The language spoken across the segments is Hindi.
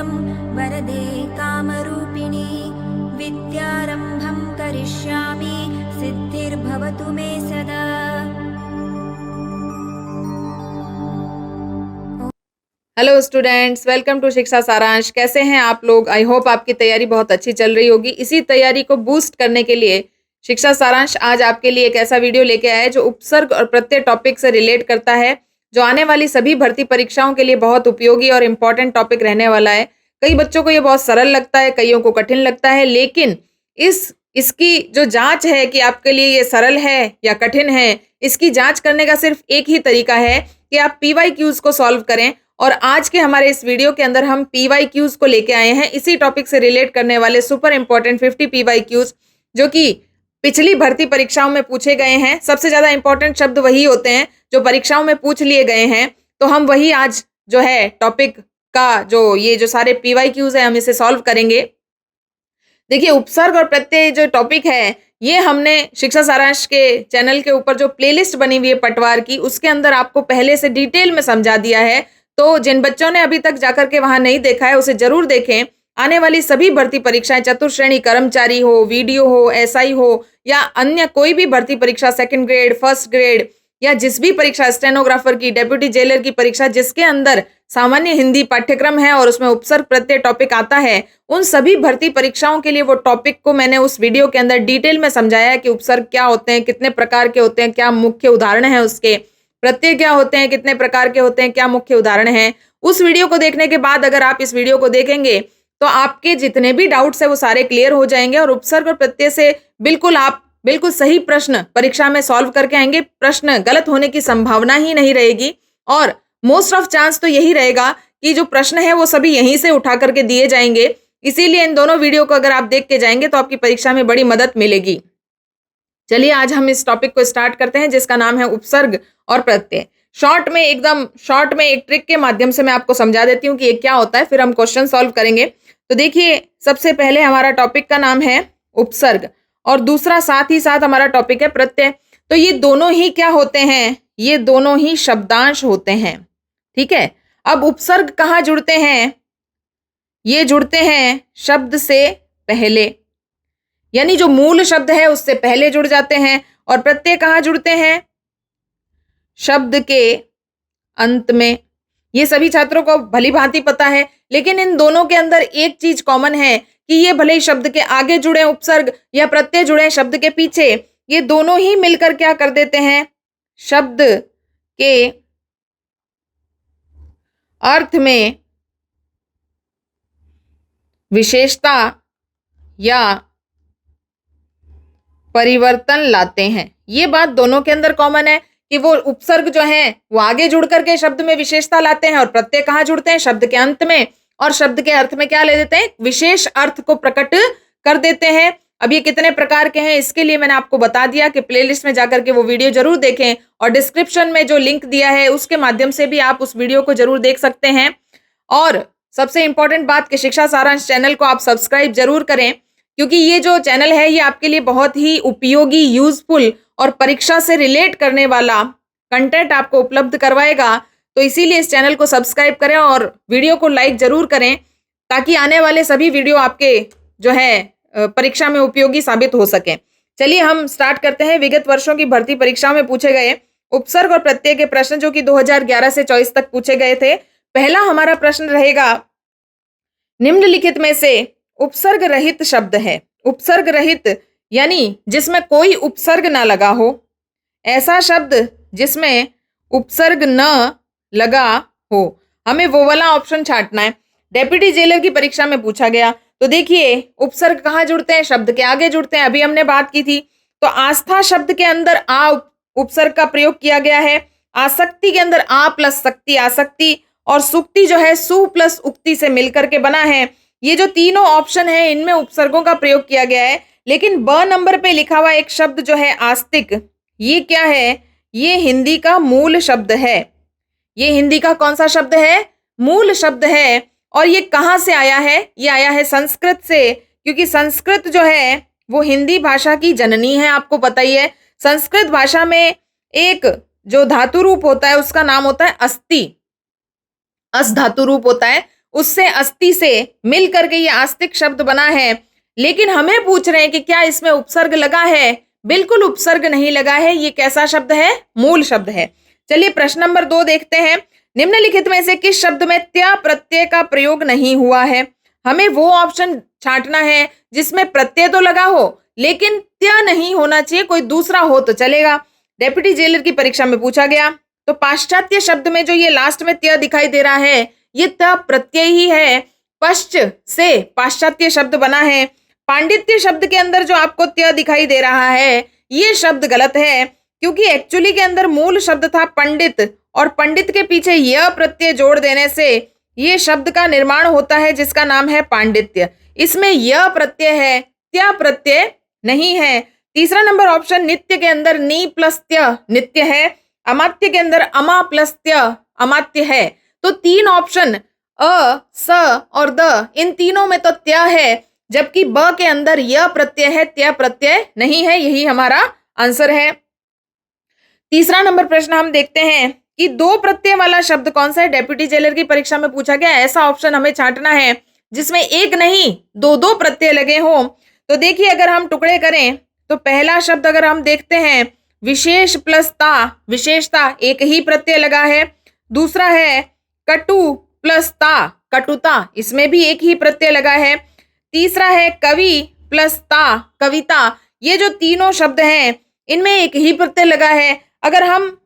मङ्गलं वरदे कामरूपिणी विद्यारम्भं करिष्यामि सिद्धिर्भवतु मे सदा। हेलो स्टूडेंट्स, वेलकम टू शिक्षा सारांश। कैसे हैं आप लोग? आई होप आपकी तैयारी बहुत अच्छी चल रही होगी। इसी तैयारी को बूस्ट करने के लिए शिक्षा सारांश आज आपके लिए एक ऐसा वीडियो लेके आया है जो उपसर्ग और प्रत्यय टॉपिक से रिलेट करता है, जो आने वाली सभी भर्ती परीक्षाओं के लिए बहुत उपयोगी और इम्पोर्टेंट टॉपिक रहने वाला है। कई बच्चों को ये बहुत सरल लगता है, कईयों को कठिन लगता है, लेकिन इसकी जो जांच है कि आपके लिए ये सरल है या कठिन है, इसकी जांच करने का सिर्फ एक ही तरीका है कि आप PYQs को सॉल्व करें। और आज के हमारे इस वीडियो के अंदर हम PYQs को लेके आए हैं, इसी टॉपिक से रिलेट करने वाले सुपर इंपॉर्टेंट 50 PYQs जो कि पिछली भर्ती परीक्षाओं में पूछे गए हैं। सबसे ज्यादा इंपॉर्टेंट शब्द वही होते हैं जो परीक्षाओं में पूछ लिए गए हैं, तो हम वही आज जो है टॉपिक का जो सारे PYQs है हम इसे सॉल्व करेंगे। देखिए, उपसर्ग और प्रत्यय जो टॉपिक है ये हमने शिक्षा सारांश के चैनल के ऊपर जो प्लेलिस्ट बनी हुई है पटवार की, उसके अंदर आपको पहले से डिटेल में समझा दिया है। तो जिन बच्चों ने अभी तक जाकर के वहां नहीं देखा है उसे जरूर देखें। आने वाली सभी भर्ती परीक्षाएं, चतुर्श्रेणी कर्मचारी हो, वीडियो हो, SI हो या अन्य कोई भी भर्ती परीक्षा, सेकंड ग्रेड, फर्स्ट ग्रेड या जिस भी परीक्षा, स्टेनोग्राफर की, डेप्यूटी जेलर की परीक्षा जिसके अंदर सामान्य हिंदी पाठ्यक्रम है और उसमें उपसर्ग प्रत्यय टॉपिक आता है, उन सभी भर्ती परीक्षाओं के लिए वो टॉपिक को मैंने उस वीडियो के अंदर डिटेल में समझाया है कि उपसर्ग क्या होते हैं, कितने प्रकार के होते हैं, क्या मुख्य उदाहरण है उसके, प्रत्यय क्या होते हैं, कितने प्रकार के होते हैं, क्या मुख्य उदाहरण है। उस वीडियो को देखने के बाद अगर आप इस वीडियो को देखेंगे तो आपके जितने भी डाउट्स है वो सारे क्लियर हो जाएंगे और उपसर्ग और प्रत्यय से आप बिल्कुल सही प्रश्न परीक्षा में सॉल्व करके आएंगे। प्रश्न गलत होने की संभावना ही नहीं रहेगी और मोस्ट ऑफ चांस तो यही रहेगा कि जो प्रश्न है वो सभी यहीं से उठा करके दिए जाएंगे। इसीलिए इन दोनों वीडियो को अगर आप देख के जाएंगे तो आपकी परीक्षा में बड़ी मदद मिलेगी। चलिए आज हम इस टॉपिक को स्टार्ट करते हैं जिसका नाम है उपसर्ग और प्रत्यय। एकदम शॉर्ट में एक ट्रिक के माध्यम से मैं आपको समझा देती हूँ कि ये क्या होता है, फिर हम क्वेश्चन सॉल्व करेंगे। तो देखिए, सबसे पहले हमारा टॉपिक का नाम है उपसर्ग और दूसरा साथ ही साथ हमारा टॉपिक है प्रत्यय। तो ये दोनों ही क्या होते हैं? ये दोनों ही शब्दांश होते हैं। ठीक है, अब उपसर्ग कहाँ जुड़ते हैं? ये जुड़ते हैं शब्द से पहले, यानी जो मूल शब्द है उससे पहले जुड़ जाते हैं। और प्रत्यय कहाँ जुड़ते हैं? शब्द के अंत में। ये सभी छात्रों को भली भांति पता है, लेकिन इन दोनों के अंदर एक चीज कॉमन है कि ये भले ही शब्द के आगे जुड़े उपसर्ग या प्रत्यय जुड़े शब्द के पीछे, ये दोनों ही मिलकर क्या कर देते हैं? शब्द के अर्थ में विशेषता या परिवर्तन लाते हैं। ये बात दोनों के अंदर कॉमन है कि वो उपसर्ग जो है वो आगे जुड़ करके शब्द में विशेषता लाते हैं और प्रत्यय कहाँ जुड़ते हैं? शब्द के अंत में। और शब्द के अर्थ में क्या ले देते हैं? विशेष अर्थ को प्रकट कर देते हैं। अब ये कितने प्रकार के हैं इसके लिए मैंने आपको बता दिया कि प्लेलिस्ट में जाकर के वो वीडियो जरूर देखें और डिस्क्रिप्शन में जो लिंक दिया है उसके माध्यम से भी आप उस वीडियो को जरूर देख सकते हैं। और सबसे इंपॉर्टेंट बात कि शिक्षा सारांश चैनल को आप सब्सक्राइब जरूर करें, क्योंकि ये जो चैनल है ये आपके लिए बहुत ही उपयोगी, यूजफुल और परीक्षा से रिलेट करने वाला कंटेंट आपको उपलब्ध करवाएगा। तो इसीलिए इस चैनल को सब्सक्राइब करें और वीडियो को लाइक जरूर करें ताकि आने वाले सभी वीडियो आपके जो है परीक्षा में उपयोगी साबित हो सके। चलिए हम स्टार्ट करते हैं। विगत वर्षों की भर्ती परीक्षाओं में पूछे गए उपसर्ग और प्रत्यय के प्रश्न जो कि 2011 से 24 तक पूछे गए थे। पहला हमारा प्रश्न रहेगा, निम्नलिखित में से उपसर्ग रहित शब्द है। उपसर्ग रहित यानी जिसमें कोई उपसर्ग ना लगा हो, ऐसा शब्द जिसमें उपसर्ग न लगा हो। हमें वो वाला ऑप्शन छांटना है। डेप्यूटी जेलर की परीक्षा में पूछा गया। तो देखिए, उपसर्ग कहाँ जुड़ते हैं? शब्द के आगे जुड़ते हैं, अभी हमने बात की थी। तो आस्था शब्द के अंदर आ उपसर्ग का प्रयोग किया गया है। आसक्ति के अंदर आ प्लस शक्ति, आसक्ति, और सुक्ति जो है सु प्लस उक्ति से मिलकर के बना है। ये जो तीनों ऑप्शन है इनमें उपसर्गों का प्रयोग किया गया है। लेकिन ब नंबर पे लिखा हुआ एक शब्द जो है आस्तिक, ये क्या है? ये हिंदी का मूल शब्द है। ये हिंदी का कौन सा शब्द है? मूल शब्द है। और ये कहाँ से आया है? ये आया है संस्कृत से, क्योंकि संस्कृत जो है वो हिंदी भाषा की जननी है, आपको पता ही है। संस्कृत भाषा में एक जो धातु रूप होता है उसका नाम होता है अस्ति, अस धातु रूप होता है, उससे अस्थि से मिल करके ये आस्तिक शब्द बना है। लेकिन हमें पूछ रहे हैं कि क्या इसमें उपसर्ग लगा है? बिल्कुल उपसर्ग नहीं लगा है। ये कैसा शब्द है? मूल शब्द है। चलिए प्रश्न नंबर 2 देखते हैं। निम्नलिखित में से किस शब्द में त्य प्रत्यय का प्रयोग नहीं हुआ है? हमें वो ऑप्शन छांटना है जिसमें प्रत्यय तो लगा हो लेकिन त्य नहीं होना चाहिए, कोई दूसरा हो तो चलेगा। डेप्यूटी जेलर की परीक्षा में पूछा गया। तो पाश्चात्य शब्द में जो ये लास्ट में त्य दिखाई दे रहा है, ये त्य प्रत्यय ही है। पश्च से पाश्चात्य शब्द बना है। पांडित्य शब्द के अंदर जो आपको त्य दिखाई दे रहा है, ये शब्द गलत है, क्योंकि एक्चुअली के अंदर मूल शब्द था पंडित, और पंडित के पीछे यह प्रत्यय जोड़ देने से ये शब्द का निर्माण होता है जिसका नाम है पांडित्य। इसमें यह प्रत्यय है, त्य प्रत्यय नहीं है। तीसरा नंबर ऑप्शन, नित्य के अंदर नी प्लस त्य नित्य है, अमात्य के अंदर अमा प्लस त्य अमात्य है। तो 3 ऑप्शन अ, स और द, इन तीनों में तो त्य है, जबकि ब के अंदर यह प्रत्यय है, त्य प्रत्यय नहीं है। यही हमारा आंसर है। तीसरा नंबर प्रश्न हम देखते हैं कि 2 प्रत्यय वाला शब्द कौन सा है? डेप्यूटी जेलर की परीक्षा में पूछा गया। ऐसा ऑप्शन हमें छांटना है जिसमें एक नहीं 2 प्रत्यय लगे हों। तो देखिए, अगर हम टुकड़े करें तो पहला शब्द अगर हम देखते हैं, विशेष प्लस ता, विशेषता, एक ही प्रत्यय लगा है। दूसरा है कटु प्लस ता, कटुता, इसमें भी एक ही प्रत्यय लगा है। तीसरा है कवि प्लस ता, कविता। ये जो तीनों शब्द हैं इनमें एक ही प्रत्यय लगा है। अगर हम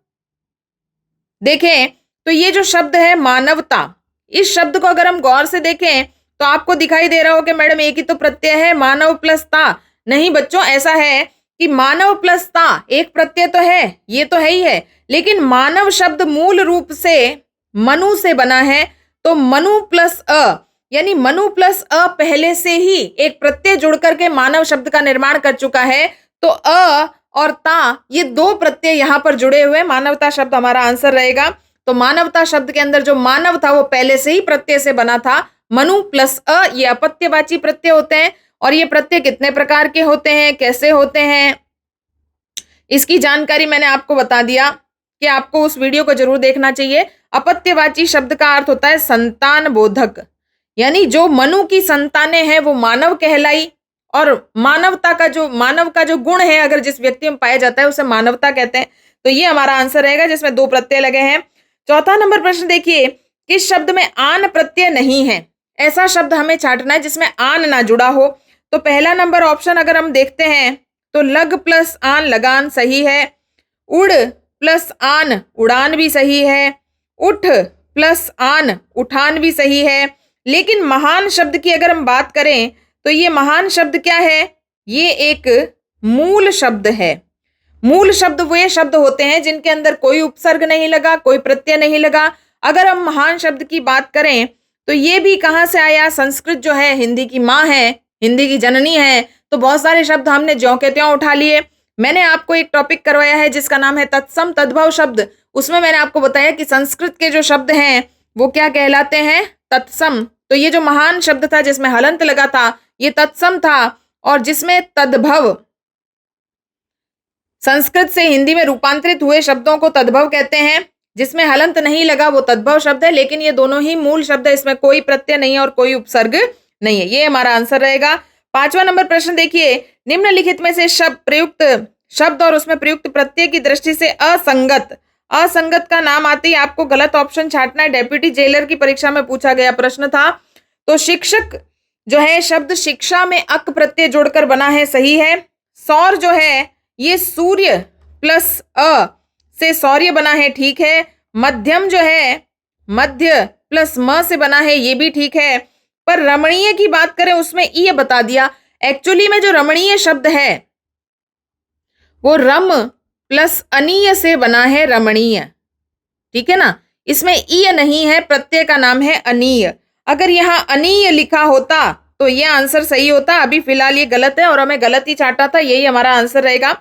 देखें तो ये जो शब्द है मानवता, इस शब्द को अगर हम गौर से देखें तो आपको दिखाई दे रहा हो कि मैडम एक ही तो प्रत्यय है, मानव प्लस ता। नहीं बच्चों, ऐसा है कि मानव प्लस ता एक प्रत्यय तो है, ये तो है ही है, लेकिन मानव शब्द मूल रूप से मनु से बना है। तो मनु प्लस अ, यानी मनु प्लस अ पहले से ही एक प्रत्यय जुड़ करके मानव शब्द का निर्माण कर चुका है। तो अ और ता, ये 2 प्रत्यय यहां पर जुड़े हुए, मानवता शब्द हमारा आंसर रहेगा। तो मानवता शब्द के अंदर जो मानव था वो पहले से ही प्रत्यय से बना था। मनु प्लस अ, ये अपत्यवाची प्रत्यय होते हैं। और ये प्रत्यय कितने प्रकार के होते हैं, कैसे होते हैं, इसकी जानकारी मैंने आपको बता दिया कि आपको उस वीडियो को जरूर देखना चाहिए। अपत्यवाची शब्द का अर्थ होता है संतान बोधक, यानी जो मनु की संतानें हैं वो मानव कहलाई, और मानव का जो गुण है अगर जिस व्यक्ति में पाया जाता है उसे मानवता कहते हैं। तो ये हमारा आंसर रहेगा जिसमें 2 प्रत्यय लगे हैं। चौथा नंबर प्रश्न देखिए, किस शब्द में आन प्रत्यय नहीं है? ऐसा शब्द हमें छांटना है जिसमें आन ना जुड़ा हो। तो पहला नंबर ऑप्शन अगर हम देखते हैं तो लग प्लस आन लगान सही है। उड़ प्लस आन उड़ान भी सही है। उठ प्लस आन उठान भी सही है। लेकिन महान शब्द की अगर हम बात करें तो ये महान शब्द क्या है? ये एक मूल शब्द है। मूल शब्द वे शब्द होते हैं जिनके अंदर कोई उपसर्ग नहीं लगा, कोई प्रत्यय नहीं लगा। अगर हम महान शब्द की बात करें तो ये भी कहाँ से आया? संस्कृत जो है हिंदी की माँ है, हिंदी की जननी है। तो बहुत सारे शब्द हमने ज्यों के त्यों उठा लिए। मैंने आपको एक टॉपिक करवाया है जिसका नाम है तत्सम तद्भव शब्द। उसमें मैंने आपको बताया कि संस्कृत के जो शब्द हैं वो क्या कहलाते हैं? तत्सम। तो ये जो महान शब्द था जिसमें हलंत लगा था ये तत्सम था, और जिसमें तद्भव, संस्कृत से हिंदी में रूपांतरित हुए शब्दों को तद्भव कहते हैं। जिसमें हलंत नहीं लगा वो तद्भव शब्द है, लेकिन ये दोनों ही मूल शब्द है, इसमें कोई प्रत्यय नहीं है और कोई उपसर्ग नहीं है। ये हमारा आंसर रहेगा। 5वां नंबर प्रश्न देखिए, निम्नलिखित में से प्रयुक्त शब्द और उसमें प्रयुक्त प्रत्यय की दृष्टि से असंगत का नाम आते ही आपको गलत ऑप्शन छांटना है। डेप्यूटी जेलर की परीक्षा में पूछा गया प्रश्न था। तो शिक्षक जो है शब्द शिक्षा में अक प्रत्यय जोड़कर बना है, सही है। सौर जो है ये सूर्य प्लस अ से सौर्य बना है, ठीक है। मध्यम जो है मध्य प्लस म से बना है, ये भी ठीक है। पर रमणीय की बात करें उसमें ये बता दिया। एक्चुअली में जो रमणीय शब्द है वो रम प्लस अनीय से बना है, रमणीय, ठीक है ना। इसमें ईय नहीं है, प्रत्यय का नाम है अनीय। अगर यहाँ अनीय लिखा होता तो ये आंसर सही होता। अभी फिलहाल ये गलत है और हमें गलत ही छांटा था, यही हमारा आंसर रहेगा।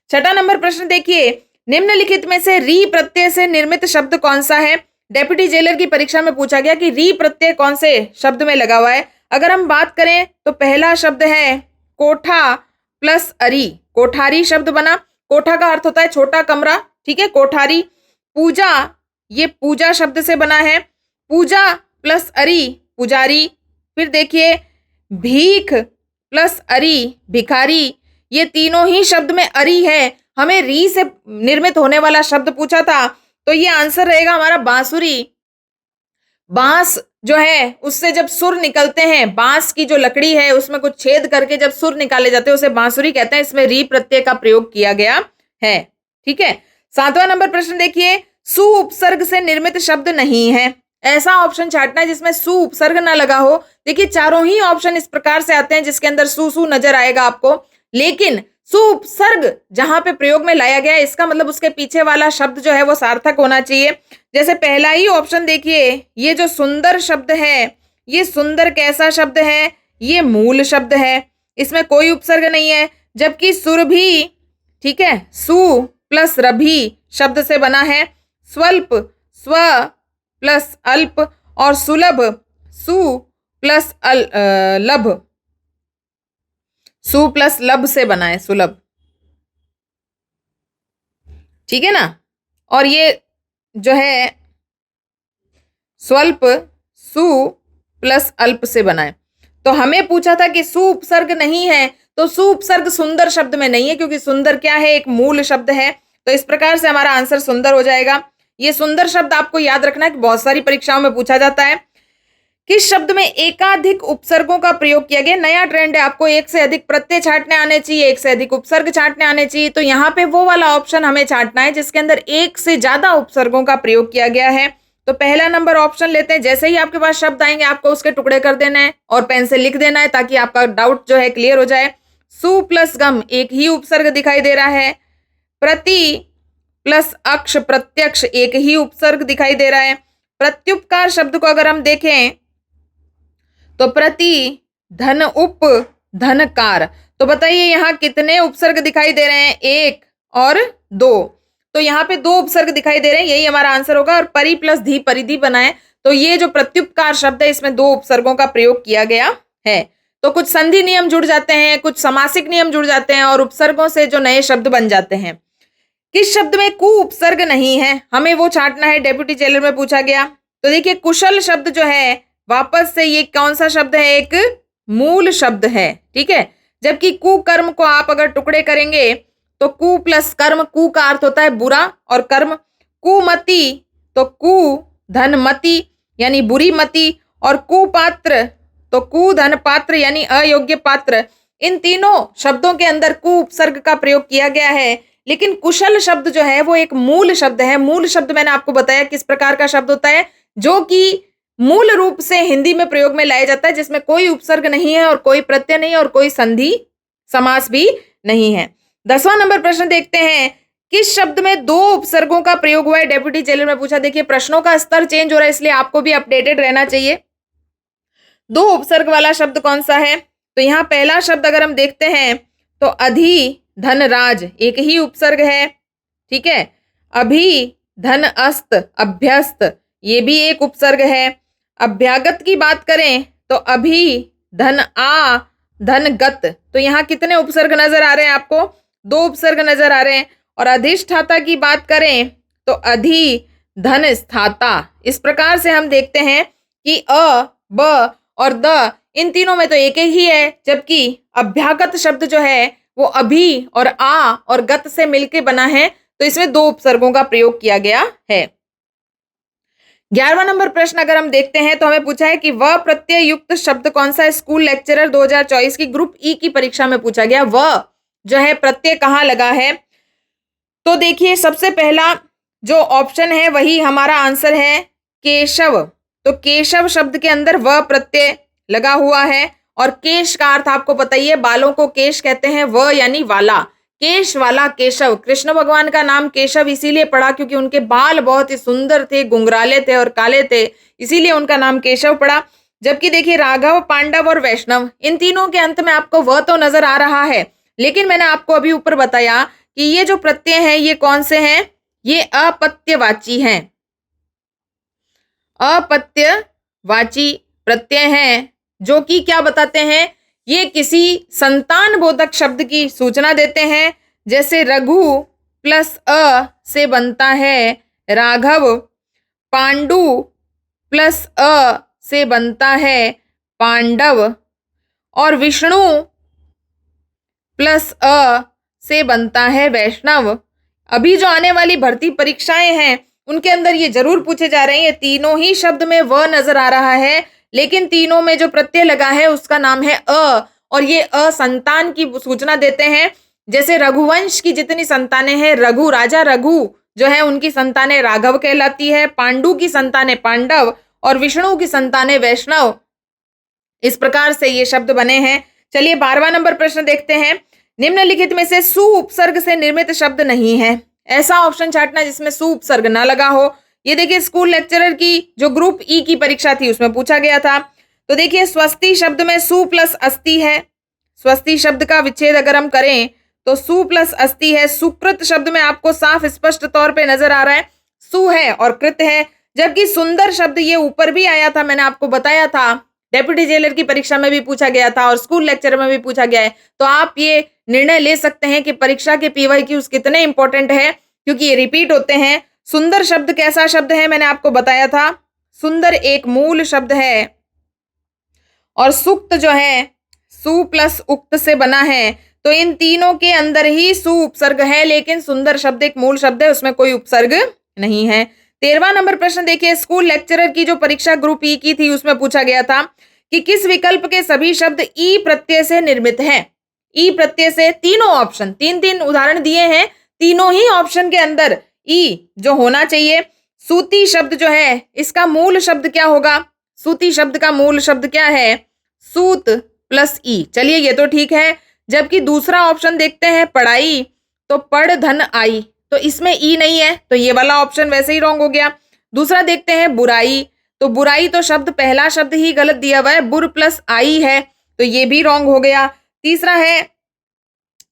6वां नंबर प्रश्न देखिए, निम्नलिखित में से री प्रत्यय से निर्मित शब्द कौन सा है? डेप्यूटी जेलर की परीक्षा में पूछा गया कि री प्रत्यय कौन से शब्द में लगा हुआ है। अगर हम बात करें तो पहला शब्द है कोठा प्लस अरी, कोठारी शब्द बना। कोठा का अर्थ होता है छोटा कमरा, ठीक है, कोठारी। पूजा, ये पूजा शब्द से बना है। पूजा प्लस अरी पुजारी। फिर देखिए भीख प्लस अरी भिखारी, ये तीनों ही शब्द में अरी है। हमें री से निर्मित होने वाला शब्द पूछा था, तो ये आंसर रहेगा हमारा बांसुरी। बांस जो है उससे जब सुर निकलते हैं, बांस की जो लकड़ी है उसमें कुछ छेद करके जब सुर निकाले जाते हैं उसे बांसुरी कहते हैं। इसमें री प्रत्यय का प्रयोग किया गया है। ठीक है, 7वां नंबर प्रश्न देखिए, सु उपसर्ग से निर्मित शब्द नहीं है। ऐसा ऑप्शन छांटना है जिसमें सु उपसर्ग ना लगा हो। देखिए चारों ही ऑप्शन इस प्रकार से आते हैं जिसके अंदर सु सु नजर आएगा आपको, लेकिन सु उपसर्ग जहां पे प्रयोग में लाया गया है इसका मतलब उसके पीछे वाला शब्द जो है वो सार्थक होना चाहिए। जैसे पहला ही ऑप्शन देखिए, ये जो सुंदर शब्द है, ये सुंदर कैसा शब्द है? ये मूल शब्द है, इसमें कोई उपसर्ग नहीं है। जबकि सुरभि, ठीक है, सु प्लस रभि शब्द से बना है। स्वल्प स्व प्लस अल्प, और सुलभ सु प्लस लभ, सु प्लस लब से बना है, सुलभ। ठीक है ना। और ये जो है स्वल्प सु प्लस अल्प से बना है। तो हमें पूछा था कि सु उपसर्ग नहीं है, तो सु उपसर्ग सुंदर शब्द में नहीं है, क्योंकि सुंदर क्या है? एक मूल शब्द है। तो इस प्रकार से हमारा आंसर सुंदर हो जाएगा। ये सुंदर शब्द आपको याद रखना है कि बहुत सारी परीक्षाओं में पूछा जाता है। किस शब्द में एकाधिक उपसर्गों का प्रयोग किया गया? नया ट्रेंड है, आपको एक से अधिक प्रत्यय छांटने आने चाहिए, एक से अधिक उपसर्ग छांटने आने चाहिए। तो यहाँ पे वो वाला ऑप्शन हमें छांटना है जिसके अंदर एक से ज्यादा उपसर्गों का प्रयोग किया गया है। तो पहला नंबर ऑप्शन लेते हैं। जैसे ही आपके पास शब्द आएंगे आपको उसके टुकड़े कर देना है और पेन से लिख देना है ताकि आपका डाउट जो है क्लियर हो जाए। सु प्लस गम, एक ही उपसर्ग दिखाई दे रहा है। प्रति प्लस अक्ष प्रत्यक्ष, एक ही उपसर्ग दिखाई दे रहा है। प्रत्युपकार शब्द को अगर हम देखें तो प्रति धन उप धनकार, तो बताइए यहाँ कितने उपसर्ग दिखाई दे रहे हैं? 1 और 2। तो यहाँ पे 2 उपसर्ग दिखाई दे रहे हैं, यही हमारा आंसर होगा। और परि प्लस धी परिधि बनाए, तो ये जो प्रत्युपकार शब्द है इसमें 2 उपसर्गों का प्रयोग किया गया है। तो कुछ संधि नियम जुड़ जाते हैं, कुछ समासिक नियम जुड़ जाते हैं और उपसर्गों से जो नए शब्द बन जाते हैं। किस शब्द में कु उपसर्ग नहीं है? हमें वो छांटना है, डेप्यूटी जेलर में पूछा गया। तो देखिए कुशल शब्द जो है वापस से ये कौन सा शब्द है? एक मूल शब्द है। ठीक है, जबकि कुकर्म को आप अगर टुकड़े करेंगे तो कु प्लस कर्म, कु का अर्थ होता है बुरा और कर्म। कुमति, तो कु धन मति यानी बुरी मति, और कुपात्र तो कु धन पात्र यानी अयोग्य पात्र। इन तीनों शब्दों के अंदर कु उपसर्ग का प्रयोग किया गया है। लेकिन कुशल शब्द जो है वो एक मूल शब्द है। मूल शब्द मैंने आपको बताया किस प्रकार का शब्द होता है, जो कि मूल रूप से हिंदी में प्रयोग में लाया जाता है, जिसमें कोई उपसर्ग नहीं है और कोई प्रत्यय नहीं और कोई संधि समास भी नहीं है। 10वां नंबर प्रश्न देखते हैं, किस शब्द में 2 उपसर्गों का प्रयोग हुआ है? डेप्यूटी जेलर में पूछा। देखिए प्रश्नों का स्तर चेंज हो रहा है इसलिए आपको भी अपडेटेड रहना चाहिए। 2 उपसर्ग वाला शब्द कौन सा है? तो यहाँ पहला शब्द अगर हम देखते हैं तो अधि धन राज, एक ही उपसर्ग है। ठीक है, अभी धन अस्त अभ्यस्त, ये भी एक उपसर्ग है। अभ्यागत की बात करें तो अभी धन आ धन गत, तो यहाँ कितने उपसर्ग नजर आ रहे हैं आपको? 2 उपसर्ग नजर आ रहे हैं। और अधिष्ठाता की बात करें तो अधि धन स्थाता। इस प्रकार से हम देखते हैं कि अ ब और द इन तीनों में तो एक ही है, जबकि अभ्यागत शब्द जो है वो अभी और आ और गत से मिलके बना है, तो इसमें 2 उपसर्गों का प्रयोग किया गया है। 11वां नंबर प्रश्न अगर हम देखते हैं तो हमें पूछा है कि वह प्रत्यय युक्त शब्द कौन सा है? स्कूल लेक्चरर 2024 की ग्रुप ई की परीक्षा में पूछा गया। वह जो है प्रत्यय कहाँ लगा है? तो देखिए सबसे पहला जो ऑप्शन है वही हमारा आंसर है, केशव। तो केशव शब्द के अंदर वह प्रत्यय लगा हुआ है। और केश का अर्थ आपको पता ही है, बालों को केश कहते हैं, वह यानी वाला, केश वाला केशव। कृष्ण भगवान का नाम केशव इसीलिए पड़ा क्योंकि उनके बाल बहुत ही सुंदर थे, गुंगराले थे और काले थे, इसीलिए उनका नाम केशव पड़ा। जबकि देखिए राघव, पांडव और वैष्णव इन तीनों के अंत में आपको वह तो नजर आ रहा है, लेकिन मैंने आपको अभी ऊपर बताया कि ये जो प्रत्यय हैं ये कौन से हैं? ये अपत्यवाची हैं, अपत्यवाची प्रत्यय हैं, जो कि क्या बताते हैं? ये किसी संतान बोधक शब्द की सूचना देते हैं। जैसे रघु प्लस अ से बनता है राघव, पांडु प्लस अ से बनता है पांडव और विष्णु प्लस अ से बनता है वैष्णव। अभी जो आने वाली भर्ती परीक्षाएं हैं उनके अंदर ये जरूर पूछे जा रहे हैं। ये तीनों ही शब्द में व नजर आ रहा है, लेकिन तीनों में जो प्रत्यय लगा है उसका नाम है अ, और ये अ संतान की सूचना देते हैं। जैसे रघुवंश की जितनी संतानें हैं, रघु राजा रघु जो है उनकी संतानें राघव कहलाती है, पांडु की संतानें पांडव और विष्णु की संतानें वैष्णव। इस प्रकार से ये शब्द बने हैं। चलिए 12वां नंबर प्रश्न देखते हैं। निम्नलिखित में से सु उपसर्ग से निर्मित शब्द नहीं है। ऐसा ऑप्शन छांटना जिसमें सु उपसर्ग ना लगा हो। ये देखिए स्कूल लेक्चरर की जो ग्रुप ई की परीक्षा थी उसमें पूछा गया था। तो देखिए स्वस्ति शब्द में सु प्लस अस्ति है। स्वस्ति शब्द का विच्छेद अगर हम करें तो सु प्लस अस्ति है। सुकृत शब्द में आपको साफ स्पष्ट तौर पे नजर आ रहा है सु है और कृत है, जबकि सुंदर शब्द ये ऊपर भी आया था, मैंने आपको बताया था, डेप्यूटी जेलर की परीक्षा में भी पूछा गया था और स्कूल लेक्चर में भी पूछा गया है। तो आप ये निर्णय ले सकते हैं कि परीक्षा के पीवाईक्यूज कितने इंपॉर्टेंट है, क्योंकि ये रिपीट होते हैं। सुंदर शब्द कैसा शब्द है मैंने आपको बताया था, सुंदर एक मूल शब्द है और सुक्त जो है सु प्लस उक्त से बना है। तो इन तीनों के अंदर ही सु उपसर्ग है, लेकिन सुंदर शब्द एक मूल शब्द है, उसमें कोई उपसर्ग नहीं है। 13वां नंबर प्रश्न देखिए स्कूल लेक्चरर की जो परीक्षा ग्रुप ई की थी उसमें पूछा गया था कि किस विकल्प के सभी शब्द ई प्रत्यय से निर्मित हैं। ई प्रत्यय से तीनों ऑप्शन, तीन तीन उदाहरण दिए हैं, तीनों ही ऑप्शन के अंदर ई जो होना चाहिए। सूती शब्द जो है इसका मूल शब्द क्या होगा? सूती शब्द का मूल शब्द क्या है? सूत प्लस ई। चलिए ये तो ठीक है। जबकि दूसरा ऑप्शन देखते हैं पढ़ाई, तो पढ़ धन आई, तो इसमें ई नहीं है, तो ये वाला ऑप्शन वैसे ही रॉन्ग हो गया। दूसरा देखते हैं बुराई, तो बुराई तो शब्द पहला शब्द ही गलत दिया हुआ है, बुर प्लस आई है, तो ये भी रॉन्ग हो गया। तीसरा है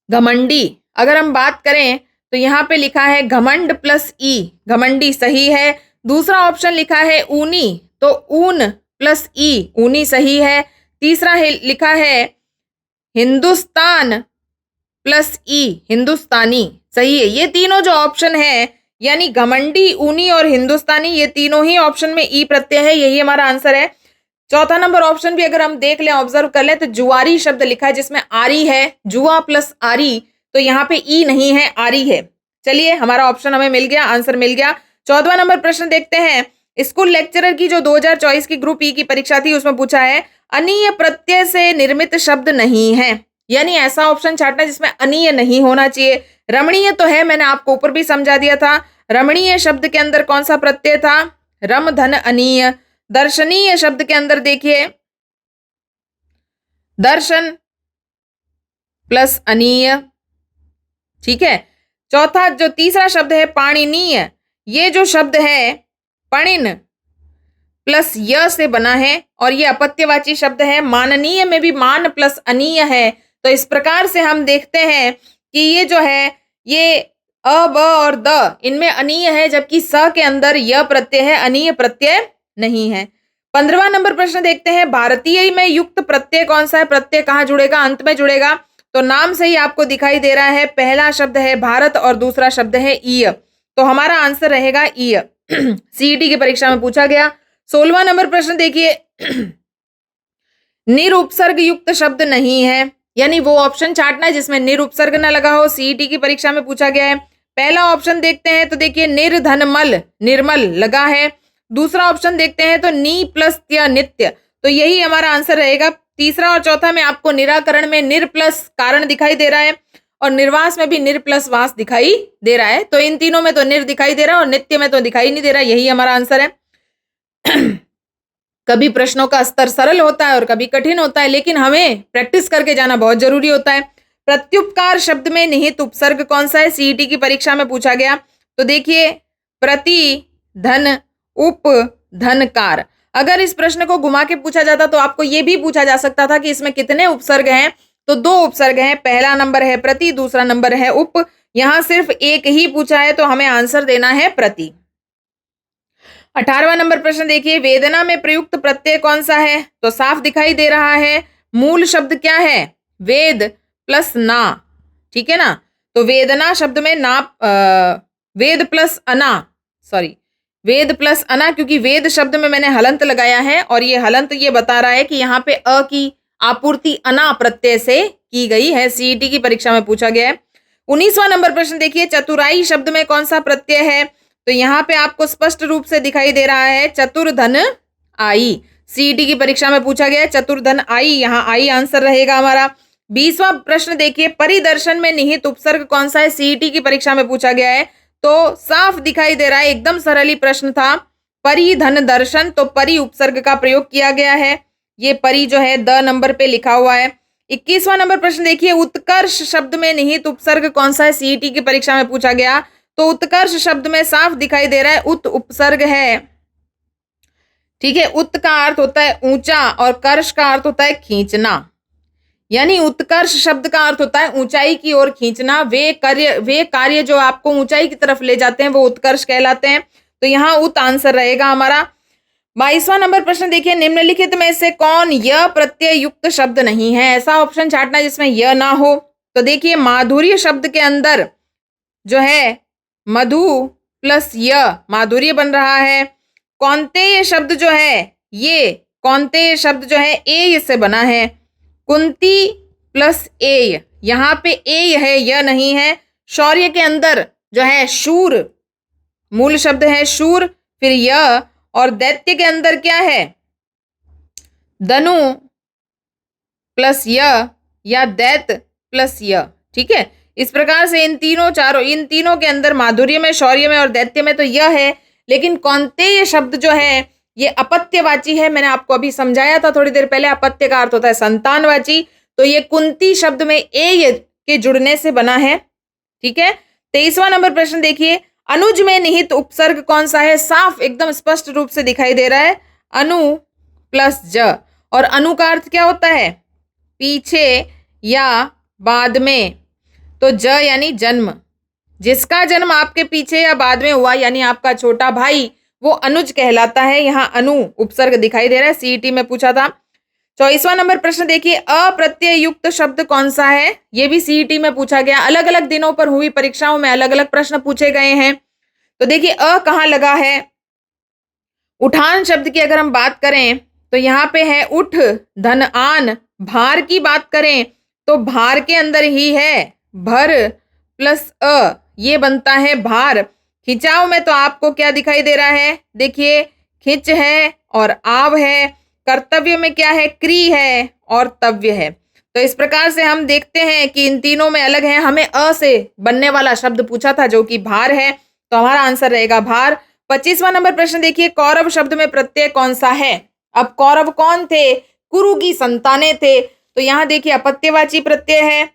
घमंडी, अगर हम बात करें तो यहाँ पे लिखा है घमंड प्लस ई, घमंडी सही है। दूसरा ऑप्शन लिखा है ऊनी, तो ऊन प्लस ई, ऊनी सही है। तीसरा है लिखा है हिंदुस्तान प्लस ई, हिंदुस्तानी सही है। ये तीनों जो ऑप्शन है यानी घमंडी, ऊनी और हिंदुस्तानी, ये तीनों ही ऑप्शन में ई प्रत्यय है, यही हमारा आंसर है। चौथा नंबर ऑप्शन भी अगर हम देख लें, ऑब्जर्व कर लें, तो जुआरी शब्द लिखा है जिसमें आरी है, जुआ प्लस आरी, तो यहाँ पे ई नहीं है, आरी है। चलिए हमारा ऑप्शन हमें मिल गया, आंसर मिल गया। 14वां नंबर प्रश्न देखते हैं। स्कूल लेक्चरर की जो 2024 की ग्रुप ई की परीक्षा थी उसमें पूछा है अनीय प्रत्यय से निर्मित शब्द नहीं है, यानी ऐसा ऑप्शन छांटना जिसमें अनीय नहीं होना चाहिए। रमणीय तो है, मैंने आपको ऊपर भी समझा दिया था। रमणीय शब्द के अंदर कौन सा प्रत्यय था? रम धन अनीय। दर्शनीय शब्द के अंदर देखिए दर्शन प्लस अनीय, ठीक है। चौथा जो तीसरा शब्द है पाणिनीय, ये जो शब्द है पणिन प्लस य से बना है और ये अपत्यवाची शब्द है। माननीय में भी मान प्लस अनीय है, तो इस प्रकार से हम देखते हैं कि ये जो है ये अ ब और द इनमें अनीय है, जबकि स के अंदर य प्रत्यय है, अनीय प्रत्यय नहीं है। 15वां नंबर प्रश्न देखते हैं। भारतीय में युक्त प्रत्यय कौन सा है? प्रत्यय कहाँ जुड़ेगा? अंत में जुड़ेगा, तो नाम से ही आपको दिखाई दे रहा है। पहला शब्द है भारत और दूसरा शब्द है ईय, तो हमारा आंसर रहेगा ईय। सीईटी की परीक्षा में पूछा गया। 16वां नंबर प्रश्न देखिए निरुपसर्ग युक्त शब्द नहीं है, यानी वो ऑप्शन छांटना है जिसमें निरुपसर्ग न लगा हो। सीईटी की परीक्षा में पूछा गया है। पहला ऑप्शन देखते हैं तो देखिए निर्धनमल, निर्मल लगा है। दूसरा ऑप्शन देखते हैं तो नी प्लस त्य, नित्य, तो यही हमारा आंसर रहेगा। तीसरा और चौथा में आपको निराकरण में निर प्लस कारण दिखाई दे रहा है और निर्वास में भी निर प्लस वास दिखाई दे रहा है, तो इन तीनों में तो निर दिखाई दे रहा है और नित्य में तो दिखाई नहीं दे रहा, यही हमारा आंसर है। कभी प्रश्नों का स्तर सरल होता है और कभी कठिन होता है, लेकिन हमें प्रैक्टिस करके जाना बहुत जरूरी होता है। प्रत्युपकार शब्द में निहित उपसर्ग कौन सा है? सीईटी की परीक्षा में पूछा गया। तो देखिए प्रति धन उप धनकार, अगर इस प्रश्न को घुमा के पूछा जाता तो आपको यह भी पूछा जा सकता था कि इसमें कितने उपसर्ग हैं, तो 2 उपसर्ग हैं। पहला नंबर है प्रति, दूसरा नंबर है उप। यहां सिर्फ एक ही पूछा है, तो हमें आंसर देना है प्रति। 18वां नंबर प्रश्न देखिए वेदना में प्रयुक्त प्रत्यय कौन सा है? तो साफ दिखाई दे रहा है, मूल शब्द क्या है? वेद प्लस ना, ठीक है ना। तो वेदना शब्द में ना वेद प्लस अना, सॉरी वेद प्लस अना, क्योंकि वेद शब्द में मैंने हलंत लगाया है और ये हलंत ये बता रहा है कि यहाँ पे अ की आपूर्ति अना प्रत्यय से की गई है। सीईटी की परीक्षा में पूछा गया है। 19वां नंबर प्रश्न देखिए, चतुराई शब्द में कौन सा प्रत्यय है? तो यहाँ पे आपको स्पष्ट रूप से दिखाई दे रहा है चतुर्धन आई। सीईटी की परीक्षा में पूछा गया है चतुर्धन आई, यहाँ आई आंसर रहेगा हमारा। 20वां प्रश्न देखिए, परिदर्शन में निहित उपसर्ग कौन सा है? सीईटी की परीक्षा में पूछा गया है, तो साफ दिखाई दे रहा है, एकदम सरल ही प्रश्न था। परिधन दर्शन, तो परि उपसर्ग का प्रयोग किया गया है। ये परि जो है द नंबर पे लिखा हुआ है। 21वां नंबर प्रश्न देखिए, उत्कर्ष शब्द में निहित उपसर्ग कौन सा है? सीईटी की परीक्षा में पूछा गया, तो उत्कर्ष शब्द में साफ दिखाई दे रहा है उत उपसर्ग है। ठीक है, उत का अर्थ होता है ऊंचा और कर्ष का अर्थ होता है खींचना, यानी उत्कर्ष शब्द का अर्थ होता है ऊंचाई की ओर खींचना। वे कार्य जो आपको ऊंचाई की तरफ ले जाते हैं वो उत्कर्ष कहलाते हैं। तो यहाँ उत आंसर रहेगा हमारा। 22वां नंबर प्रश्न देखिए, निम्नलिखित में से कौन य प्रत्यय युक्त शब्द नहीं है? ऐसा ऑप्शन छांटना जिसमें य ना हो। तो देखिए, माधुर्य शब्द के अंदर जो है मधु प्लस य माधुर्य बन रहा है। कौन्तेय शब्द जो है, ये कौन्तेय शब्द जो है एय से बना है। कुंती प्लस एय, यहाँ पे एय है य नहीं है। शौर्य के अंदर जो है शूर, मूल शब्द है शूर, फिर य। और दैत्य के अंदर क्या है? धनु प्लस य या दैत प्लस य। ठीक है, इस प्रकार से इन तीनों के अंदर माधुर्य में, शौर्य में और दैत्य में तो यह है, लेकिन कौन्तेय शब्द जो है ये अपत्यवाची है। मैंने आपको अभी समझाया था थोड़ी देर पहले, अपत्य का अर्थ होता है संतानवाची। तो ये कुंती शब्द में ए के जुड़ने से बना है। ठीक है, 23वां नंबर प्रश्न देखिए, अनुज में निहित उपसर्ग कौन सा है? साफ एकदम स्पष्ट रूप से दिखाई दे रहा है अनु प्लस ज। और अनु का अर्थ क्या होता है? पीछे या बाद में। तो ज यानी जन्म, जिसका जन्म आपके पीछे या बाद में हुआ, यानी आपका छोटा भाई, वो अनुज कहलाता है। यहाँ अनु उपसर्ग दिखाई दे रहा है, सीईटी में पूछा था। 24वां नंबर प्रश्न देखिए, अप्रत्यय युक्त शब्द कौन सा है? ये भी सीईटी में पूछा गया। अलग अलग दिनों पर हुई परीक्षाओं में अलग अलग प्रश्न पूछे गए हैं। तो देखिए, अ कहाँ लगा है? उठान शब्द की अगर हम बात करें तो यहाँ पे है उठ धन आन। भार की बात करें तो भार के अंदर ही है भर प्लस अ, ये बनता है भार। खिंचाव में तो आपको क्या दिखाई दे रहा है? देखिए, खिंच है और आव है। कर्तव्य में क्या है? क्री है और तव्य है। तो इस प्रकार से हम देखते हैं कि इन तीनों में अलग है। हमें अ से बनने वाला शब्द पूछा था जो कि भार है, तो हमारा आंसर रहेगा भार। 25वां नंबर प्रश्न देखिए, कौरव शब्द में प्रत्यय कौन सा है? अब कौरव कौन थे? कुरु की संतानें थे। तो यहाँ देखिए अपत्यवाची प्रत्यय है,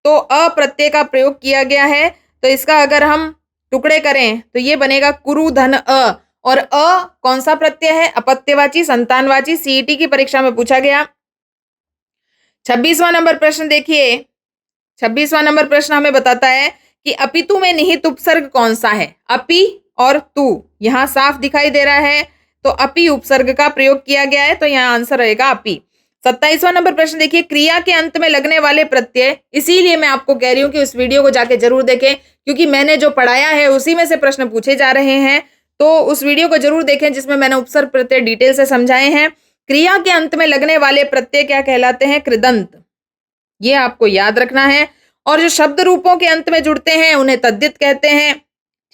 तो अ प्रत्यय का प्रयोग किया गया है। तो इसका अगर हम टुकड़े करें तो ये बनेगा कुरु धन अ। और अ कौन सा प्रत्यय है? अपत्यवाची संतानवाची। सीईटी की परीक्षा में पूछा गया। 26वां नंबर प्रश्न देखिए, 26वां नंबर प्रश्न हमें बताता है कि अपितु में निहित उपसर्ग कौन सा है? अपि और तु यहाँ साफ दिखाई दे रहा है, तो अपि उपसर्ग का प्रयोग किया गया है, तो यहाँ आंसर रहेगा अपि। 27वां नंबर प्रश्न देखिए, क्रिया के अंत में लगने वाले प्रत्यय, इसीलिए मैं आपको कह रही हूँ कि उस वीडियो को जाके जरूर देखें, क्योंकि मैंने जो पढ़ाया है उसी में से प्रश्न पूछे जा रहे हैं। तो उस वीडियो को जरूर देखें जिसमें मैंने उपसर्ग प्रत्यय डिटेल से समझाए हैं। क्रिया के अंत में लगने वाले प्रत्यय क्या कहलाते हैं? कृदंत, ये आपको याद रखना है। और जो शब्द रूपों के अंत में जुड़ते हैं उन्हें तद्धित कहते हैं।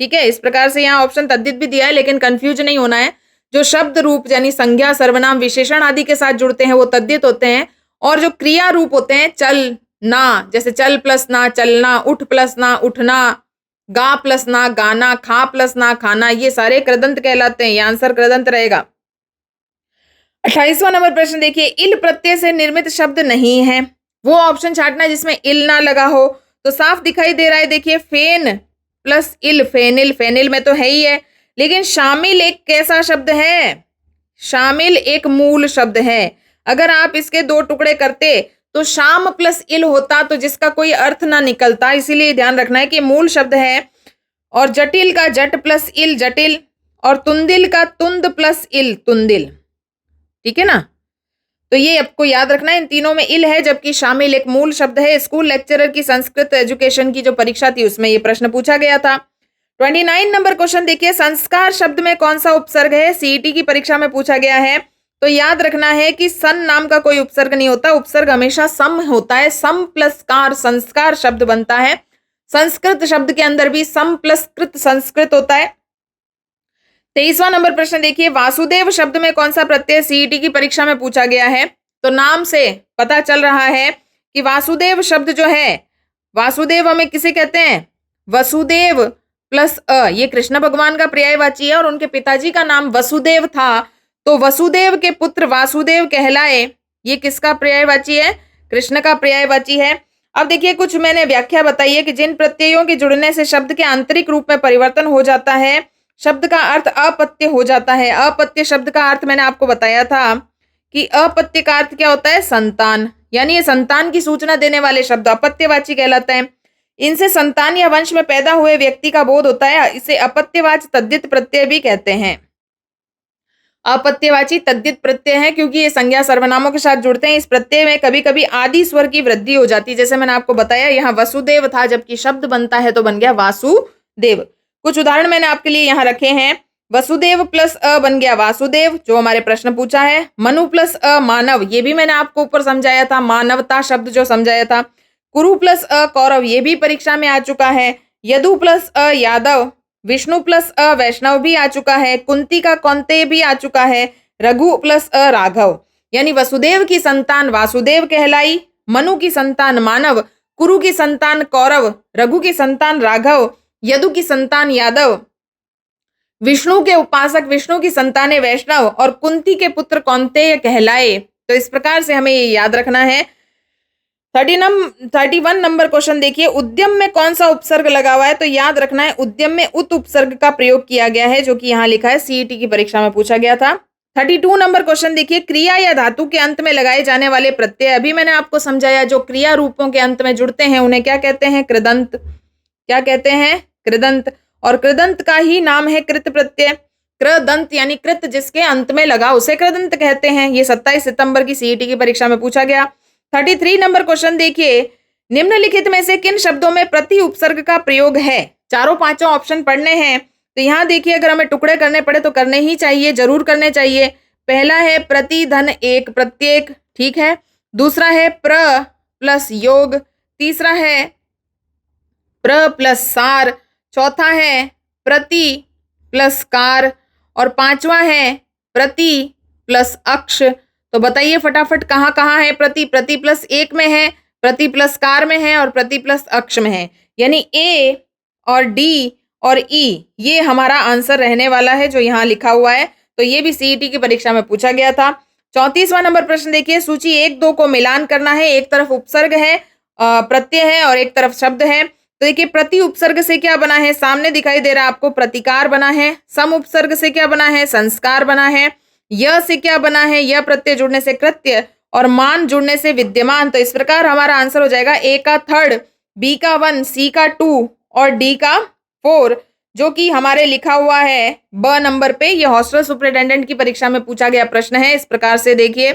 ठीक है, इस प्रकार से यहाँ ऑप्शन तद्धित भी दिया है, लेकिन कंफ्यूज नहीं होना है। जो शब्द रूप यानी संज्ञा, सर्वनाम, विशेषण आदि के साथ जुड़ते हैं वो तद्धित होते हैं। और जो क्रिया रूप होते हैं, चल ना, जैसे चल प्लस ना चलना, उठ प्लस ना उठना, गा प्लस ना गाना, खा प्लस ना खाना, ये सारे कृदंत कहलाते हैं। ये आंसर कृदंत रहेगा। 28वां नंबर प्रश्न देखिए, इल प्रत्यय से निर्मित शब्द नहीं है। वो ऑप्शन छाटना जिसमें इल ना लगा हो। तो साफ दिखाई दे रहा है, देखिए फेन प्लस इल, फेनिल। फेनिल में तो है ही है, लेकिन शामिल एक कैसा शब्द है? शामिल एक मूल शब्द है। अगर आप इसके दो टुकड़े करते तो शाम प्लस इल होता, तो जिसका कोई अर्थ ना निकलता। इसीलिए ध्यान रखना है कि मूल शब्द है। और जटिल का जट प्लस इल जटिल, और तुंदिल का तुंद प्लस इल तुंदिल। ठीक है ना, तो ये आपको याद रखना है। इन तीनों में इल है, जबकि शामिल एक मूल शब्द है। स्कूल लेक्चरर की संस्कृत एजुकेशन की जो परीक्षा थी उसमें ये प्रश्न पूछा गया था। 29 नंबर क्वेश्चन देखिए, संस्कार शब्द में कौन सा उपसर्ग है? सीईटी की परीक्षा में पूछा गया है। तो याद रखना है कि सन नाम का कोई उपसर्ग नहीं होता, उपसर्ग हमेशा सम होता है। सम प्लस कार संस्कार शब्द बनता है। संस्कृत शब्द के अंदर भी सम प्लस कृत संस्कृत होता है। 23वां नंबर प्रश्न देखिए, वासुदेव शब्द में कौन सा प्रत्यय? सीईटी की परीक्षा में पूछा गया है। तो नाम से पता चल रहा है कि वासुदेव शब्द जो है, वासुदेव हमें किसे कहते हैं? वसुदेव प्लस अ, ये कृष्ण भगवान का पर्यायवाची है और उनके पिताजी का नाम वसुदेव था, तो वसुदेव के पुत्र वासुदेव कहलाए। ये किसका पर्यायवाची है? कृष्ण का पर्यायवाची है। अब देखिए, कुछ मैंने व्याख्या बताई है कि जिन प्रत्ययों के जुड़ने से शब्द के आंतरिक रूप में परिवर्तन हो जाता है, शब्द का अर्थ अपत्य हो जाता है। अपत्य शब्द का अर्थ मैंने आपको बताया था कि अपत्य का अर्थ क्या होता है? संतान, यानी ये संतान की सूचना देने वाले शब्द अपत्यवाची कहलाते हैं। इनसे संतान या वंश में पैदा हुए व्यक्ति का बोध होता है। इसे अपत्यवाची तद्धित प्रत्यय भी कहते हैं। अपत्यवाची तद्धित प्रत्यय है क्योंकि ये संज्ञा सर्वनामों के साथ जुड़ते हैं। इस प्रत्यय में कभी कभी आदि स्वर की वृद्धि हो जाती है। जैसे मैंने आपको बताया, यहाँ वसुदेव था, जबकि शब्द बनता है तो बन गया वासुदेव। कुछ उदाहरण मैंने आपके लिए यहाँ रखे हैं। वसुदेव प्लस अ बन गया वासुदेव, जो हमारे प्रश्न पूछा है। मनु प्लस अ मानव, ये भी मैंने आपको ऊपर समझाया था, मानवता शब्द जो समझाया था। कुरु प्लस अ कौरव, ये भी परीक्षा में आ चुका है। यदु प्लस अ यादव, विष्णु प्लस अ वैष्णव भी आ चुका है। कुंती का कौंते भी आ चुका है। रघु प्लस अ राघव, यानी वसुदेव की संतान वासुदेव कहलाई, मनु की संतान मानव, कुरु की संतान कौरव, रघु की संतान राघव, यदु की संतान यादव, विष्णु के उपासक विष्णु की संतानें वैष्णव और कुंती के पुत्र कौंतेय कहलाए। तो इस प्रकार से हमें ये याद रखना है। 31 नंबर क्वेश्चन देखिए, उद्यम में कौन सा उपसर्ग लगा हुआ है? तो याद रखना है, उद्यम में उत उपसर्ग का प्रयोग किया गया है, जो कि यहाँ लिखा है। सीईटी की परीक्षा में पूछा गया था। 32 नंबर क्वेश्चन देखिए, क्रिया या धातु के अंत में लगाए जाने वाले प्रत्यय, अभी मैंने आपको समझाया, जो क्रिया रूपों के अंत में जुड़ते हैं उन्हें क्या कहते हैं? कृदंत। क्या कहते हैं? कृदंत। और कृदंत का ही नाम है कृत प्रत्यय। कृदंत यानी कृत जिसके अंत में लगा उसे कृदंत कहते हैं। ये 27 सितंबर की सीईटी की परीक्षा में पूछा गया। 33 नंबर क्वेश्चन देखिए, निम्नलिखित में से किन शब्दों में प्रति उपसर्ग का प्रयोग है? चारों पांचों ऑप्शन पढ़ने हैं। तो यहाँ देखिए, अगर हमें टुकड़े करने पड़े तो करने ही चाहिए, जरूर करने चाहिए। पहला है प्रति धन एक प्रत्येक, ठीक है। दूसरा है प्र प्लस योग। तीसरा है प्र प्लस सार। चौथा है प्रति प्लस कार। और पांचवा है प्रति प्लस अक्ष। तो बताइए फटाफट, कहाँ कहाँ है प्रति? प्रति प्लस एक में है, प्रति प्लस कार में है और प्रति प्लस अक्ष में है। यानी ए और डी और ई ये हमारा आंसर रहने वाला है जो यहाँ लिखा हुआ है। तो ये भी सीईटी की परीक्षा में पूछा गया था। 34वां नंबर प्रश्न देखिए, सूची 1-2 को मिलान करना है। एक तरफ उपसर्ग है, प्रत्यय है और एक तरफ शब्द है। तो देखिए, प्रति उपसर्ग से क्या बना है? सामने दिखाई दे रहा है आपको, प्रतिकार बना है। सम उपसर्ग से क्या बना है? संस्कार बना है। य से क्या बना है? यह प्रत्यय जुड़ने से कृत्य और मान जुड़ने से विद्यमान। तो इस प्रकार हमारा आंसर हो जाएगा ए का 3, बी का 1, सी का 2 और डी का 4, जो कि हमारे लिखा हुआ है ब नंबर पे। ये हॉस्टल सुपरिटेंडेंट की परीक्षा में पूछा गया प्रश्न है। इस प्रकार से देखिए,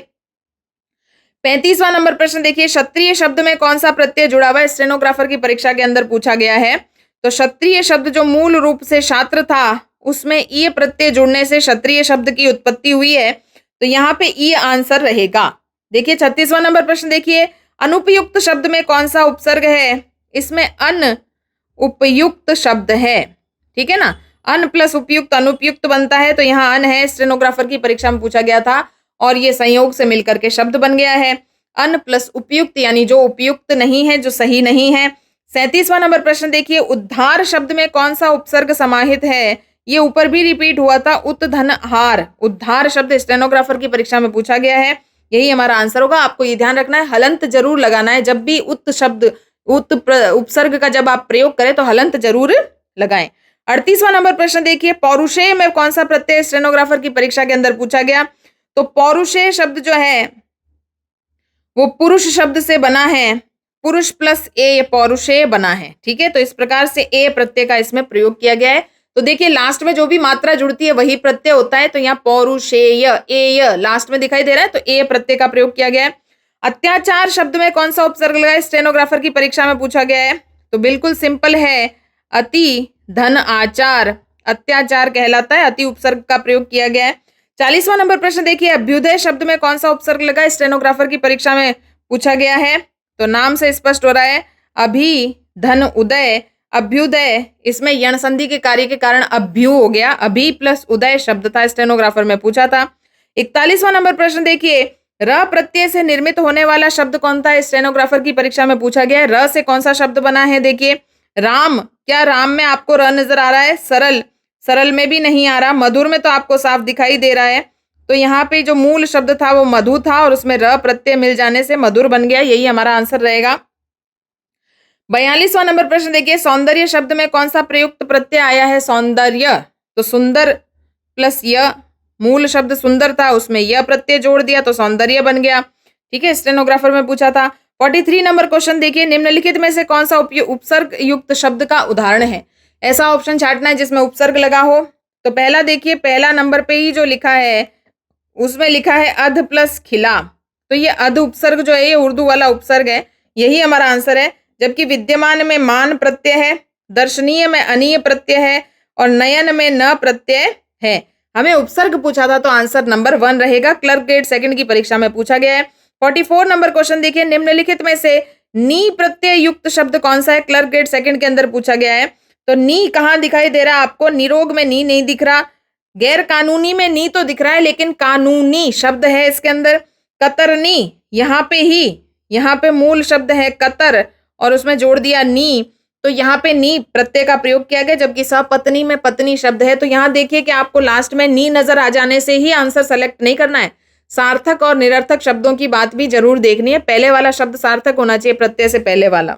35वां नंबर प्रश्न देखिए, क्षत्रिय शब्द में कौन सा प्रत्यय जुड़ा हुआ है? स्टेनोग्राफर की परीक्षा के अंदर पूछा गया है। तो क्षत्रिय शब्द जो मूल रूप से छात्र था, उसमें ई प्रत्यय जुड़ने से क्षत्रिय शब्द की उत्पत्ति हुई है। तो यहाँ पे ई आंसर रहेगा। देखिए 36वां नंबर प्रश्न देखिए, अनुपयुक्त शब्द में कौन सा उपसर्ग है? इसमें अन उपयुक्त शब्द है, ठीक है ना। अन प्लस उपयुक्त अनुपयुक्त बनता है, तो यहाँ अन है। स्टेनोग्राफर की परीक्षा में पूछा गया था और ये संयोग से मिलकर के शब्द बन गया है। अन प्लस उपयुक्त यानी जो उपयुक्त नहीं है, जो सही नहीं है। 37वां नंबर प्रश्न देखिए, उद्धार शब्द में कौन सा उपसर्ग समाहित है? ये ऊपर भी रिपीट हुआ था, उत धन हार। उद्धार शब्द स्टेनोग्राफर की परीक्षा में पूछा गया है, यही हमारा आंसर होगा। आपको ये ध्यान रखना है, हलंत जरूर लगाना है। जब भी उत शब्द उत उपसर्ग का जब आप प्रयोग करें तो हलंत जरूर लगाएं। 38वां नंबर प्रश्न देखिए, पौरुषेय में कौन सा प्रत्यय स्टेनोग्राफर की परीक्षा के अंदर पूछा गया? तो पौरुषेय शब्द जो है वो पुरुष शब्द से बना है। पुरुष प्लस ए पौरुषेय बना है, ठीक है। तो इस प्रकार से ए प्रत्यय का इसमें प्रयोग किया गया है। तो देखिए लास्ट में जो भी मात्रा जुड़ती है वही प्रत्यय होता है। तो यहाँ पौरुषेय ए लास्ट में दिखाई दे रहा है, तो ए प्रत्यय का प्रयोग किया गया है। अत्याचार शब्द में कौन सा उपसर्ग लगा है? स्टेनोग्राफर की परीक्षा में पूछा गया है। तो बिल्कुल सिंपल है, अति धन आचार, अत्याचार कहलाता है, अति उपसर्ग का प्रयोग किया गया है। 40वां नंबर प्रश्न देखिए, अभ्युदय शब्द में कौन सा उपसर्ग लगा? स्टेनोग्राफर की परीक्षा में पूछा गया है, तो नाम से स्पष्ट हो रहा है। अभी धन उदय, अभ्युदय, इसमें यण संधि के कार्य के कारण अभ्यु हो गया, अभी प्लस उदय शब्द था, स्टेनोग्राफर में पूछा था। 41वां नंबर प्रश्न देखिए, र प्रत्यय से निर्मित होने वाला शब्द कौन था? स्टेनोग्राफर की परीक्षा में पूछा गया है। र से कौन सा शब्द बना है? देखिए राम, क्या राम में आपको र नजर आ रहा है? सरल, सरल में भी नहीं आ रहा, मधुर में तो आपको साफ दिखाई दे रहा है। तो यहाँ पे जो मूल शब्द था वो मधु था और उसमें र प्रत्यय मिल जाने से मधुर बन गया, यही हमारा आंसर रहेगा। 42वां नंबर प्रश्न देखिए, सौंदर्य शब्द में कौन सा प्रयुक्त प्रत्यय आया है? सौंदर्य, तो सुंदर प्लस य, मूल शब्द सुंदर था, उसमें यह प्रत्यय जोड़ दिया तो सौंदर्य बन गया। ठीक है, स्टेनोग्राफर में पूछा था। 43 नंबर क्वेश्चन देखिए, निम्नलिखित में से कौन सा उपसर्ग युक्त शब्द का उदाहरण है? ऐसा ऑप्शन छांटना है जिसमें उपसर्ग लगा हो। तो पहला देखिए, पहला नंबर पे ही जो लिखा है उसमें लिखा है अध प्लस खिला, तो ये अध उपसर्ग जो है ये उर्दू वाला उपसर्ग है, यही हमारा आंसर है। जबकि विद्यमान में मान प्रत्यय है, दर्शनीय में अनीय प्रत्यय है और नयन में न प्रत्यय है। हमें उपसर्ग पूछा था तो आंसर नंबर 1 रहेगा, क्लर्क ग्रेड 2 की परीक्षा में पूछा गया है। 44 नंबर क्वेश्चन देखिए, निम्नलिखित में से नी प्रत्यय युक्त शब्द कौन सा है? क्लर्क ग्रेड 2 के अंदर पूछा गया है। तो नी कहाँ दिखाई दे रहा है आपको? निरोग में नी नहीं दिख रहा, गैर कानूनी में नी तो दिख रहा है लेकिन कानूनी शब्द है इसके अंदर। कतरनी, यहाँ पे मूल शब्द है कतर और उसमें जोड़ दिया नी, तो यहाँ पे नी प्रत्यय का प्रयोग किया गया। जबकि सपत्नी में पत्नी शब्द है, तो यहाँ देखिए कि आपको लास्ट में नी नजर आ जाने से ही आंसर सेलेक्ट नहीं करना है, सार्थक और निरर्थक शब्दों की बात भी जरूर देखनी है। पहले वाला शब्द सार्थक होना चाहिए प्रत्यय से पहले वाला।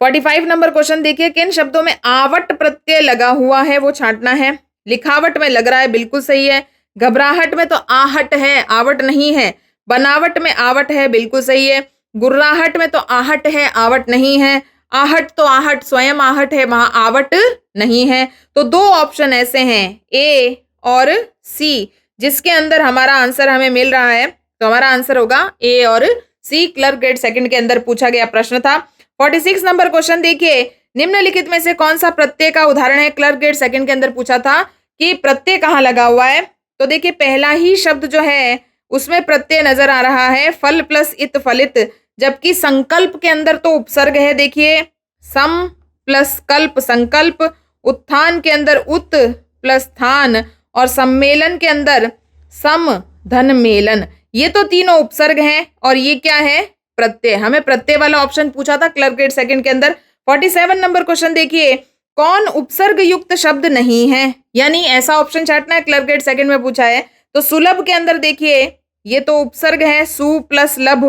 45 नंबर क्वेश्चन देखिए, किन शब्दों में आवट प्रत्यय लगा हुआ है वो छांटना है। लिखावट में लग रहा है, बिल्कुल सही है। घबराहट में तो आहट है, आवट नहीं है। बनावट में आवट है, बिल्कुल सही है। गुर्राहट में तो आहट है, आवट नहीं है। आहट तो आहट स्वयं आहट है, वहां आवट नहीं है। तो 2 ऑप्शन ऐसे हैं, ए और सी, जिसके अंदर हमारा आंसर हमें मिल रहा है। तो हमारा आंसर होगा ए और सी, क्लर्क ग्रेड 2 के अंदर पूछा गया प्रश्न था। 46 नंबर क्वेश्चन देखिए, निम्नलिखित में से कौन सा प्रत्यय का उदाहरण है? क्लर्क ग्रेड 2 के अंदर पूछा था कि प्रत्यय कहाँ लगा हुआ है। तो देखिए पहला ही शब्द जो है उसमें प्रत्यय नजर आ रहा है, फल प्लस इत फलित, जबकि संकल्प के अंदर तो उपसर्ग है। देखिए सम प्लस कल्प संकल्प, उत्थान के अंदर उत प्लस थान और सम्मेलन के अंदर सम धन मेलन, ये तो तीनों उपसर्ग हैं और ये क्या है? प्रत्यय। हमें प्रत्यय वाला ऑप्शन पूछा था क्लर्क ग्रेड 2 के अंदर। 47 नंबर क्वेश्चन देखिए, कौन उपसर्ग युक्त शब्द नहीं है? यानी ऐसा ऑप्शन छांटना है, क्लर्क ग्रेड 2 में पूछा है। तो सुलभ के अंदर देखिए ये तो उपसर्ग है, सु प्लस लभ।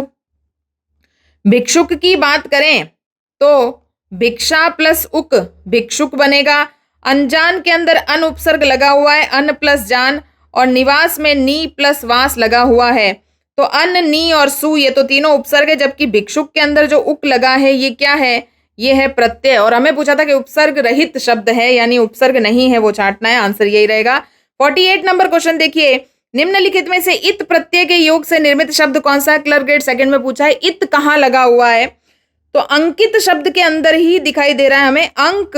भिक्षुक की बात करें तो भिक्षा प्लस उक भिक्षुक बनेगा। अनजान के अंदर अन उपसर्ग लगा हुआ है, अन प्लस जान, और निवास में नी प्लस वास लगा हुआ है। तो अन, नी और सु ये तो तीनों उपसर्ग है, जबकि भिक्षुक के अंदर जो उक लगा है ये क्या है? ये है प्रत्यय। और हमें पूछा था कि उपसर्ग रहित शब्द है, यानी उपसर्ग नहीं है, वो छांटना है, आंसर यही रहेगा। 48 नंबर क्वेश्चन देखिए, निम्नलिखित में से इत प्रत्यय के योग से निर्मित शब्द कौन सा है? क्लर्क ग्रेड 2 में पूछा है। इत कहाँ लगा हुआ है? तो अंकित शब्द के अंदर ही दिखाई दे रहा है हमें, अंक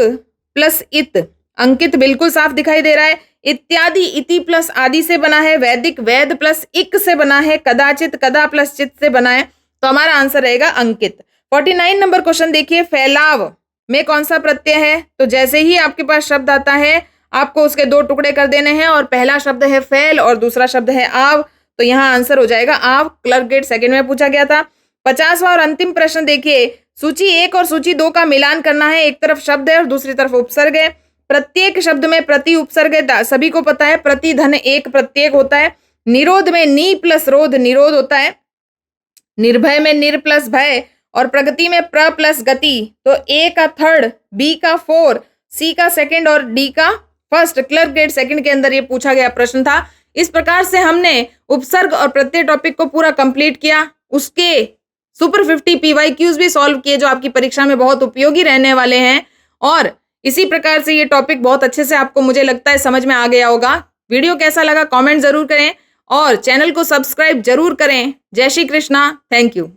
प्लस इत, अंकित बिल्कुल साफ दिखाई दे रहा है। इत्यादि इति प्लस आदि से बना है। वैदिक वैद प्लस इक से बना है। कदाचित कदा प्लस चित से बना है, तो हमारा आंसर रहेगा अंकित। 49 नंबर क्वेश्चन देखिए, फैलाव में कौन सा प्रत्यय है? तो जैसे ही आपके पास शब्द आता है आपको उसके 2 टुकड़े कर देने हैं, और पहला शब्द है फैल और दूसरा शब्द है आव, तो यहाँ आंसर हो जाएगा आव, क्लर्क ग्रेड 2 में पूछा गया था। 50वां और अंतिम प्रश्न देखिए, सूची 1 और सूची 2 का मिलान करना है। एक तरफ शब्द है और दूसरी तरफ उपसर्ग है। प्रत्येक शब्द में प्रति उपसर्ग है, सभी को पता है। प्रति धन एक प्रत्येक होता है। निरोध में नी प्लस रोध निरोध होता है। निर्भय में निर प्लस भय, और प्रगति में प्र प्लस गति। तो ए का थर्ड, बी का 4, सी का 2 और डी का 1 क्लर्क ग्रेड 2 के अंदर ये पूछा गया प्रश्न था। इस प्रकार से हमने उपसर्ग और प्रत्यय टॉपिक को पूरा कंप्लीट किया। उसके सुपर 50 PYQs भी सॉल्व किए जो आपकी परीक्षा में बहुत उपयोगी रहने वाले हैं। और इसी प्रकार से ये टॉपिक बहुत अच्छे से आपको, मुझे लगता है, समझ में आ गया होगा। वीडियो कैसा लगा कमेंट जरूर करें और चैनल को सब्सक्राइब जरूर करें। जय श्री कृष्णा, थैंक यू।